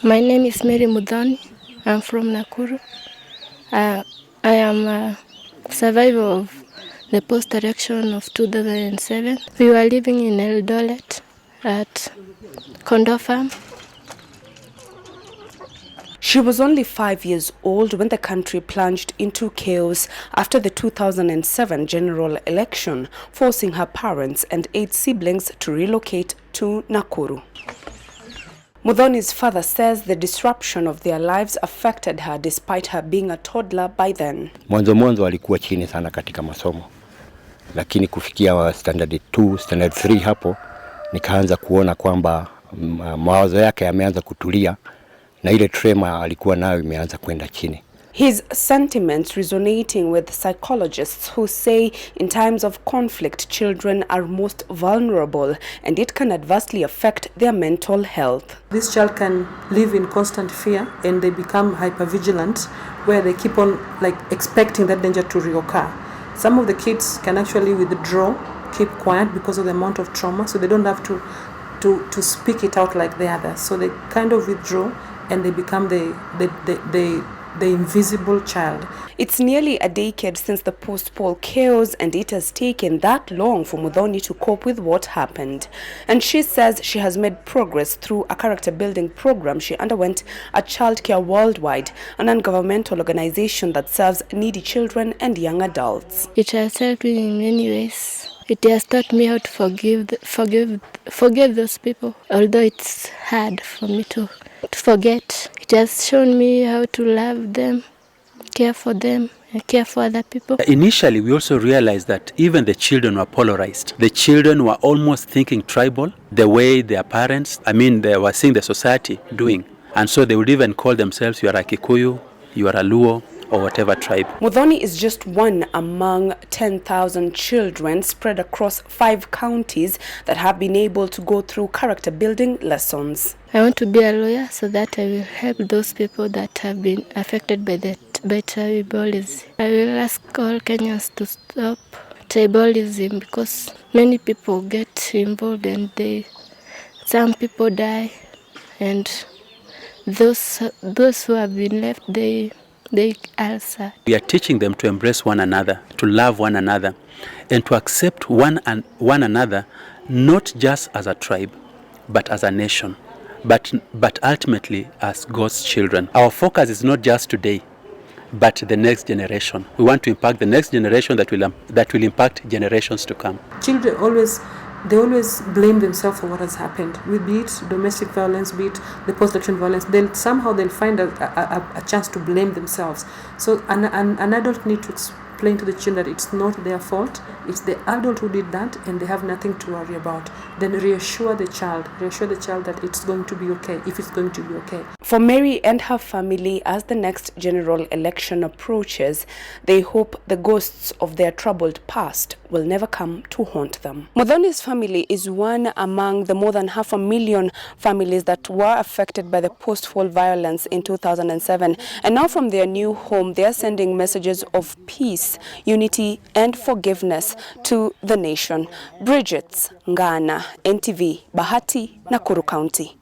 My name is Mary Mudhoni. I'm from Nakuru. I am a survivor of the post-election of 2007. We were living in Eldoret at Condo Farm. She was only 5 years old when the country plunged into chaos after the 2007 general election, forcing her parents and 8 siblings to relocate to Nakuru. Mudhoni's father says the disruption of their lives affected her despite her being a toddler by then. Mwanzo alikuwa chini sana katika masomo. Lakini kufikia standard 2, standard 3 hapo nikaanza kuona kwamba mawazo yake yameanza kutulia na ile trema alikuwa nayo imeanza kwenda chini. His sentiments resonating with psychologists who say in times of conflict children are most vulnerable and it can adversely affect their mental health. This child can live in constant fear and they become hypervigilant where they keep on expecting that danger to reoccur. Some of the kids can actually withdraw, keep quiet because of the amount of trauma, so they don't have to speak it out like the others. So they kind of withdraw and they become the invisible child. It's nearly a decade since the post-poll chaos and it has taken that long for Mudhoni to cope with what happened. And she says she has made progress through a character building program she underwent at Childcare Worldwide, an non-governmental organization that serves needy children and young adults. It has helped me in many ways. It has taught me how to forgive those people, although it's hard for me to forget. It has shown me how to love them, care for them, and care for other people. Initially, we also realized that even the children were polarized. The children were almost thinking tribal, the way their parents, they were seeing the society doing. And so they would even call themselves, you are a Kikuyu, you are a Luo, or whatever tribe. Mudhoni is just one among 10,000 children spread across 5 counties that have been able to go through character building lessons. I want to be a lawyer so that I will help those people that have been affected by tribalism. I will ask all Kenyans to stop tribalism because many people get involved and some people die, and those who have been left, they also. We are teaching them to embrace one another, to love one another, and to accept one another, not just as a tribe, but as a nation, but ultimately as God's children. Our focus is not just today, but the next generation. We want to impact the next generation that will impact generations to come. Children always blame themselves for what has happened. Be it domestic violence, be it the post-election violence, they'll find a chance to blame themselves. So an adult need to explain to the children that it's not their fault, it's the adult who did that and they have nothing to worry about. Then reassure the child that it's going to be okay, if it's going to be okay. For Mary and her family, as the next general election approaches, they hope the ghosts of their troubled past will never come to haunt them. Mudhoni's family is one among the more than 500,000 families that were affected by the post-poll violence in 2007. And now from their new home, they are sending messages of peace, unity, and forgiveness to the nation. Brygettes, Ngana, NTV, Bahati, Nakuru County.